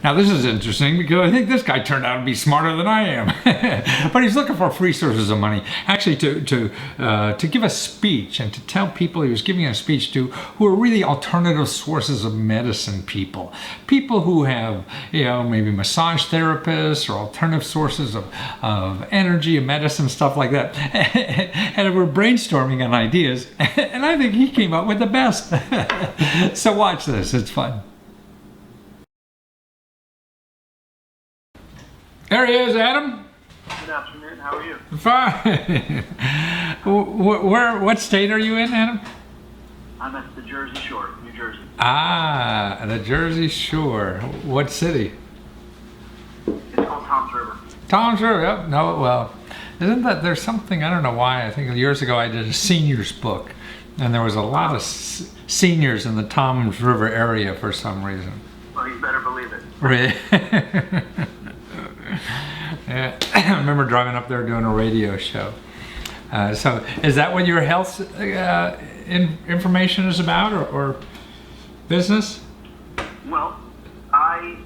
Now this is interesting because I think this guy turned out to be smarter than I am. But he's looking for free sources of money, actually to give a speech and to tell people he was giving a speech to who are really alternative sources of medicine people. People who have, maybe massage therapists or alternative sources of energy and medicine, stuff like that. And we're brainstorming on ideas, and I think he came up with the best. So watch this, it's fun. There he is, Adam. Good afternoon. How are you? Fine. What state are you in, Adam? I'm at the Jersey Shore, New Jersey. Ah, the Jersey Shore. What city? It's called Tom's River. Tom's River. Yep. No, well, isn't that there's something, I don't know why. I think years ago I did a seniors book, and there was a lot of seniors in the Tom's River area for some reason. Well, you better believe it. Really? Yeah. I remember driving up there doing a radio show. So is that what your health information is about, or business? Well, I'm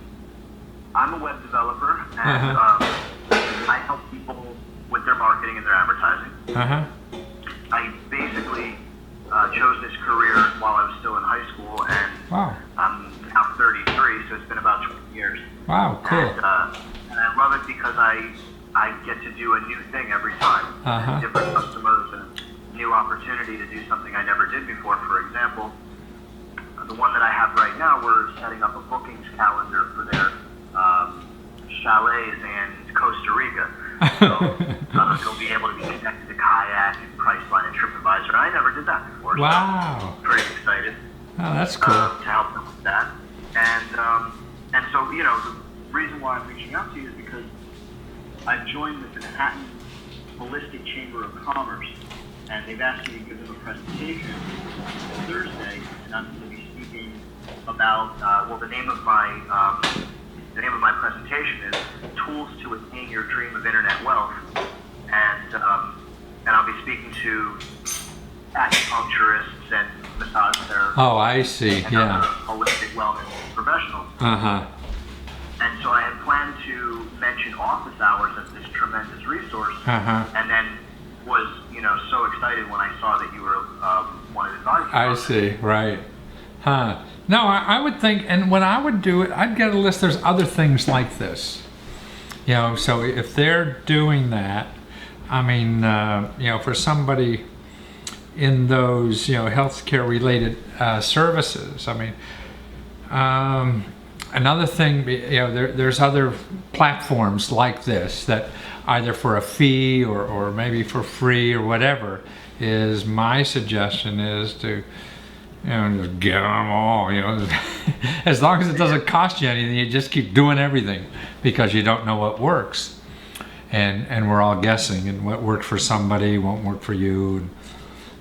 a web developer, and I help people with their marketing and their advertising. I basically chose this career while I was still in high school, and wow. I'm now 33, so it's been about 20 years. Wow, cool. And I love it because I get to do a new thing every time. Different customers and new opportunity to do something I never did before. For example, the one that I have right now, we're setting up a bookings calendar for their chalets in Costa Rica. So they'll be able to be connected to Kayak and Priceline and TripAdvisor. I never did that before. Wow. So I'm pretty excited. Oh, that's cool. To help them with that. And so, the reason why I'm reaching out to you is because I've joined the Manhattan Holistic Chamber of Commerce, and they've asked me to give them a presentation on Thursday, and I'm going to be speaking about, the name of my presentation is Tools to Attain Your Dream of Internet Wealth, and I'll be speaking to acupuncturists and massage therapists. Oh, I see. And Yeah. other holistic wellness professionals. And so I had planned to mention office hours as this tremendous resource, and then was, so excited when I saw that you were one of the advisors. I see, right. No, I would think, and when I would do it, I'd get a list. There's other things like this. So if they're doing that, I mean, for somebody in those, healthcare related services, I mean, another thing, there's other platforms like this that either for a fee or maybe for free or whatever, is my suggestion is to, just get on them all, as long as it doesn't cost you anything, you just keep doing everything because you don't know what works. And we're all guessing, and what worked for somebody won't work for you.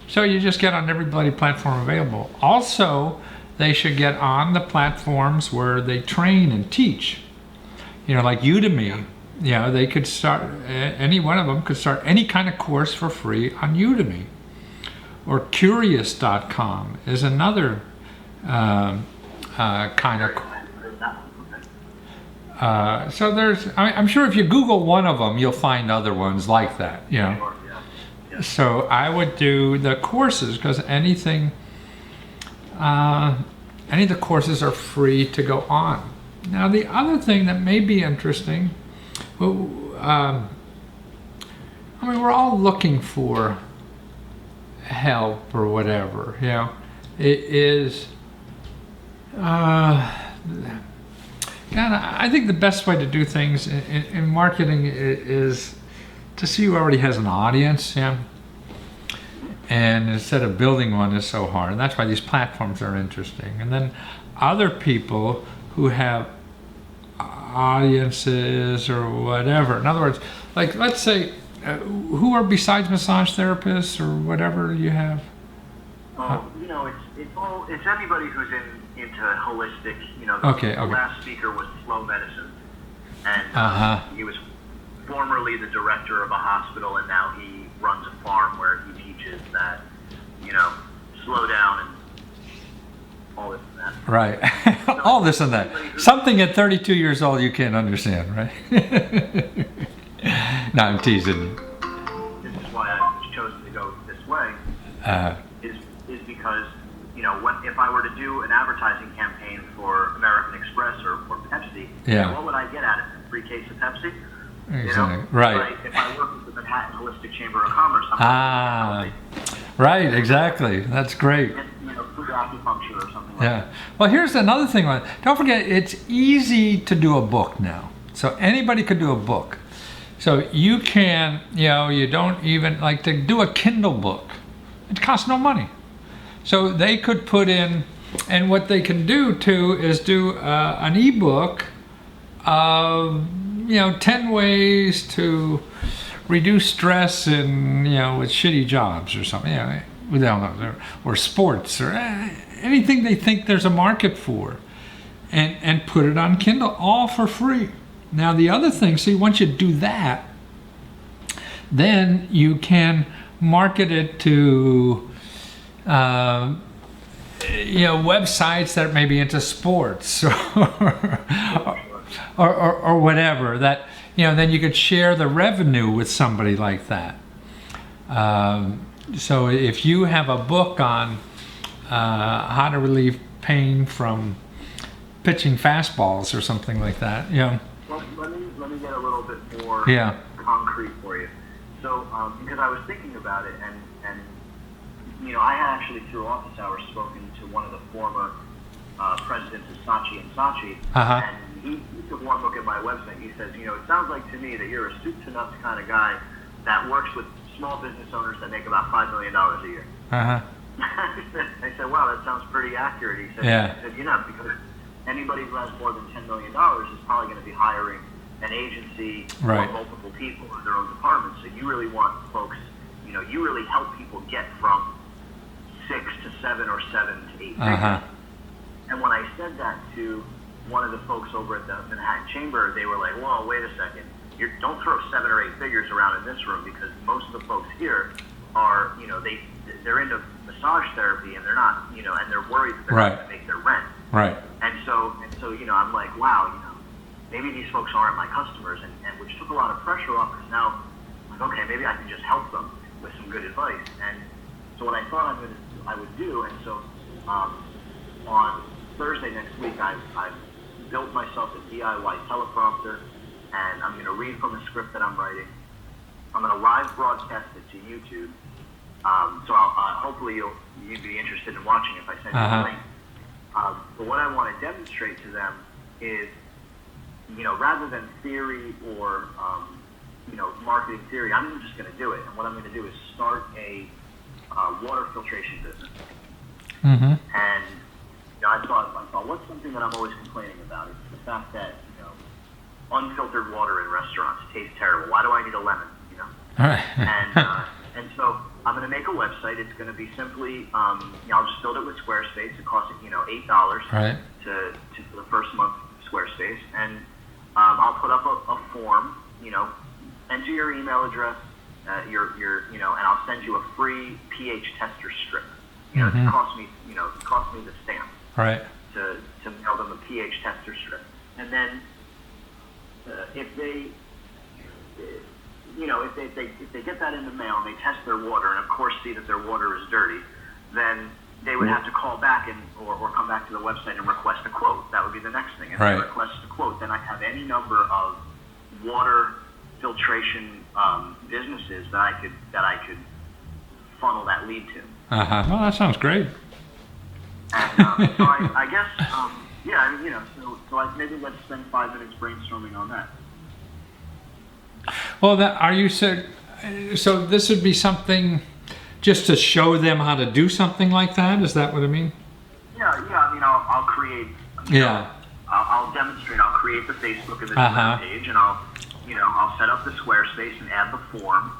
So you just get on every bloody platform available. Also, they should get on the platforms where they train and teach. Like Udemy, they could start, any one of them could start any kind of course for free on Udemy. Or Curious.com is another kind of. So there's, I'm sure if you Google one of them, you'll find other ones like that, So I would do the courses, because any of the courses are free to go on. Now the other thing that may be interesting, we're all looking for help or whatever, it is, I think the best way to do things in marketing is to see who already has an audience, and instead of building one is so hard. And that's why these platforms are interesting. And then other people who have audiences or whatever. In other words, like let's say, who are besides massage therapists or whatever you have? It's everybody who's into holistic. The last speaker was flow medicine, and he was formerly the director of a hospital, and now he runs a farm where he teaches that, slow down and all this and that. Right. All this and that. Something at 32 years old you can't understand, right? No, I'm teasing you. This is why I've chosen to go this way. Is because, you know, if I were to do an advertising campaign for American Express or Pepsi, Yeah. what would I get out of it? A free case of Pepsi? Exactly. You know? Right. If I work with the Manhattan Holistic Chamber of Commerce, I'm right, exactly. That's great. you know, food acupuncture or something like Yeah. that. Well, here's another thing. Don't forget, it's easy to do a book now. So anybody could do a book. So you can, you know, you don't even like to do a Kindle book. It costs no money. So they could put in, and what they can do too is do an ebook of, you know, 10 ways to reduce stress in, you know, with shitty jobs or something, you know, we don't know, or sports or anything they think there's a market for, and put it on Kindle, all for free. Now the other thing, see, once you do that, then you can market it to you know, websites that may be into sports or whatever, that, you know, then you could share the revenue with somebody like that. So if you have a book on how to relieve pain from pitching fastballs or something like that, you know. Well, let me get a little bit more Yeah. concrete for you. So, because I was thinking about it, and you know, I had actually through office hours spoken to one of the former presidents of Saatchi & Saatchi, and he took one look at my website. He says, you know, it sounds like to me that you're a soup to nuts kind of guy that works with small business owners that make about $5 million a year. I said, wow, that sounds pretty accurate. He said, Yeah. he said, you know, because anybody who has more than $10 million is probably going to be hiring an agency Right. or multiple people in their own department. So you really want folks, you know, you really help people get from 6 to 7 or 7 to 8 figures. And when I said that to one of the folks over at the Manhattan Chamber, they were like, whoa, wait a second. Don't throw 7 or 8 figures around in this room, because most of the folks here are, you know, they're into massage therapy, and they're not, you know, and they're worried that they're not going to make their rent. Right. And so, you know, I'm like, wow, you know, maybe these folks aren't my customers, and which took a lot of pressure off, because now I'm like, okay, maybe I can just help them with some good advice. And so what I thought I would do, and so on Thursday next week, I've built myself a DIY teleprompter, and I'm going to read from the script that I'm writing. I'm going to live broadcast it to YouTube. So hopefully you'd be interested in watching if I send you the link. But what I want to demonstrate to them is, you know, rather than theory or, you know, marketing theory, I'm just going to do it. And what I'm going to do is start a water filtration business. And, you know, I thought, what's something that I'm always complaining about? It's the fact that, you know, unfiltered water in restaurants tastes terrible. Why do I need a lemon? You know? And so I'm going to make a website. It's going to be simply, you know, I'll just build it with Squarespace. It costs, you know, $8 to for the first month of Squarespace. And I'll put up a form, you know, enter your email address, your you know, and I'll send you a free pH tester strip. You know, it costs me the stamp. Right. To mail them a pH tester strip. And then if they, you know, if they get that in the mail and they test their water and of course see that their water is dirty, then they would have to call back or come back to the website and request a quote. That would be the next thing. If they request a quote, then I have any number of water filtration businesses that I could funnel that lead to. Well, that sounds great. And so I guess, yeah, I mean, you know, so maybe let's spend 5 minutes brainstorming on that. Well, so this would be something just to show them how to do something like that? Is that what I mean? Yeah. I mean, I'll create. I'll demonstrate. I'll create the Facebook and the Twitter page, and I'll set up the Squarespace and add the form,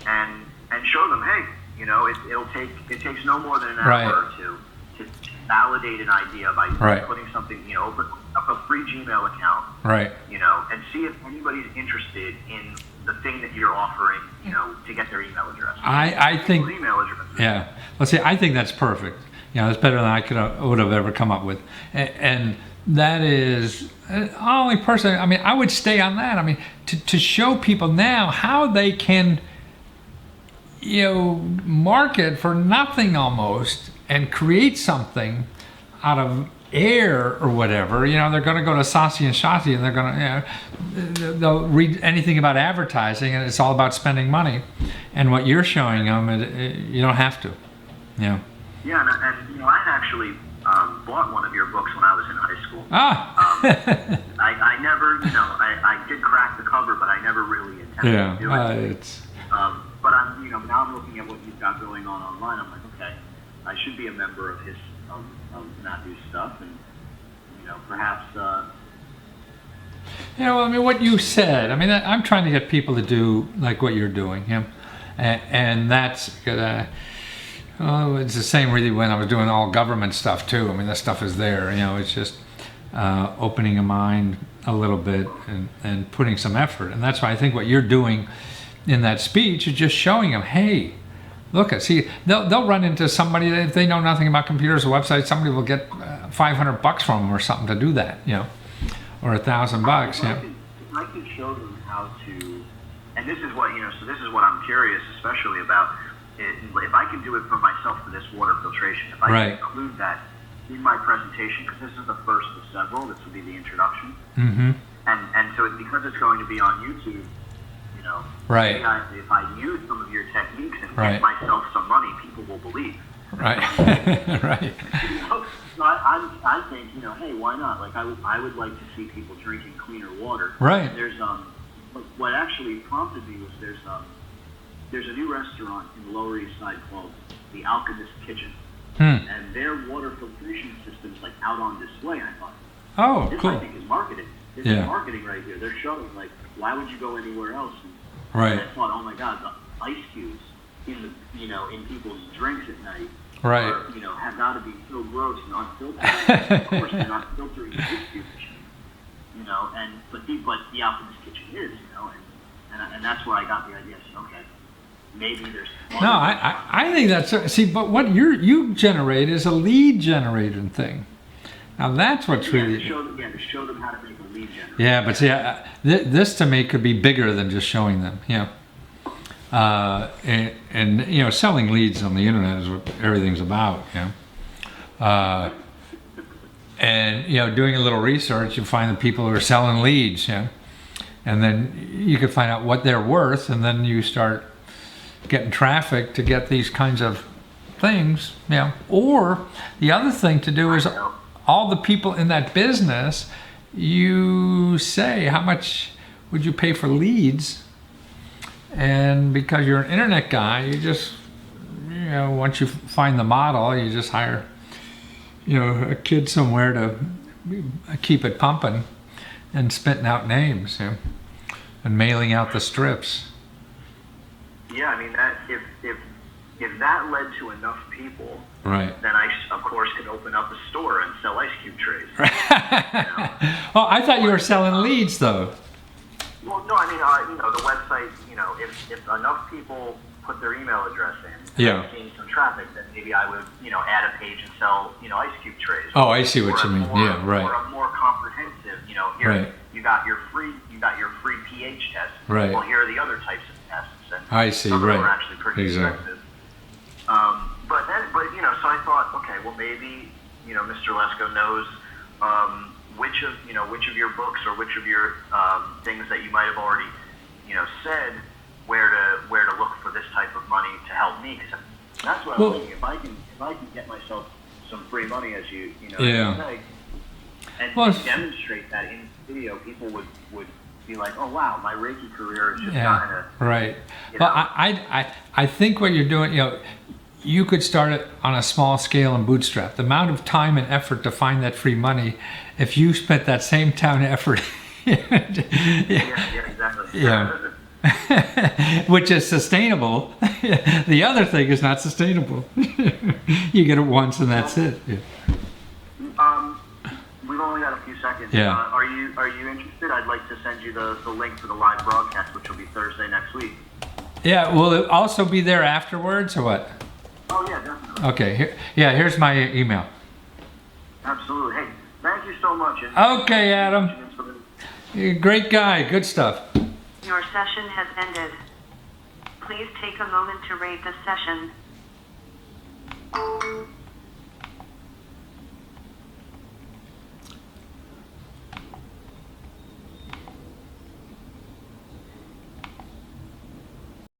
and show them, hey, you know, it takes no more than an hour or two to validate an idea by putting something, you know, open up a free Gmail account, you know, and see if anybody's interested in the thing that you're offering, you know, to get their email address. I think. Email address. Yeah. Let's see. I think that's perfect it's better than would have ever come up with. And that is only person. I mean, I would stay on that. I mean, to show people now how they can, market for nothing almost and create something out of air or whatever. They're going to go to Saatchi and Shati and they're going to, they'll read anything about advertising and it's all about spending money. And what you're showing them, you don't have to. Yeah, and I actually bought one of your books when I was in high school. I never, I did crack the cover, but I never really intended to do it. But I'm, now I'm looking at what you've got going on online. I'm like, okay, I should be a member of his, of Matthew's stuff, and perhaps. What you said. I mean, I'm trying to get people to do like what you're doing, and that's. It's the same really when I was doing all government stuff too. I mean, that stuff is there. It's just opening a mind a little bit and putting some effort. And that's why I think what you're doing in that speech is just showing them, hey, look, see, they'll run into somebody that if they know nothing about computers or websites, somebody will get $500 from them or something to do that, or $1,000. If I could show them how to, and this is what so this is what I'm curious, especially about. If I can do it for myself for this water filtration, if I can include that in my presentation, because this is the first of several, this will be the introduction, and so because it's going to be on YouTube, if I use some of your techniques and get myself some money, people will believe. Right. So I think hey, why not? Like I would like to see people drinking cleaner water. Right. And there's what actually prompted me was there's a new restaurant in the Lower East Side called The Alchemist Kitchen. And their water filtration system is like out on display. And I thought, this I think is marketing. This is marketing right here. They're showing like, why would you go anywhere else? And I thought, oh my God, the ice cubes in the in people's drinks at night are, have got to be so gross and unfiltered. Of course, they're not filtering the ice cubes, but the Alchemist Kitchen is, and that's where I got the idea. So, okay. Maybe there's. No, I think that's but what you generate is a lead generating thing. Now that's what's really. To show them how to make a lead generator. Yeah, but see, this to me could be bigger than just showing them. And selling leads on the internet is what everything's about. And doing a little research, you find the people who are selling leads. And then you can find out what they're worth, and then you start getting traffic to get these kinds of things, Or the other thing to do is all the people in that business, you say, how much would you pay for leads? And because you're an internet guy, you just, once you find the model, you just hire, a kid somewhere to keep it pumping and spitting out names, and mailing out the strips. Yeah, I mean that if that led to enough people, then I of course could open up a store and sell ice cube trays. Oh, I thought you were selling leads though. Well, no, I mean the website. If enough people put their email address in, and seeing some traffic, then maybe I would add a page and sell ice cube trays. Oh, I see what you mean. Or a more comprehensive. Here you got your free pH test. Right. Well, here are the other types of tests. I see, some of them are actually pretty expensive. So I thought, okay, well maybe Mr. Lesko knows which of your books or which of your things that you might have already said where to look for this type of money to help me. Because that's what I'm thinking. If I can get myself some free money, as you say, and demonstrate that in video, people would be like, oh wow, my Reiki career is just kind of right. Well, I think what you're doing, you could start it on a small scale and bootstrap. The amount of time and effort to find that free money, if you spent that same time and effort, exactly. Which is sustainable. The other thing is not sustainable. You get it once and that's it. We've only got a few seconds. Yeah. Are you interested? I'd like to send you the link to the live broadcast, which will be Thursday next week. Yeah. Will it also be there afterwards or what? Oh yeah, definitely. Okay, here's my email. Absolutely. Hey, thank you so much. Okay, Adam. You're a great guy. Good stuff. Your session has ended. Please take a moment to rate the session.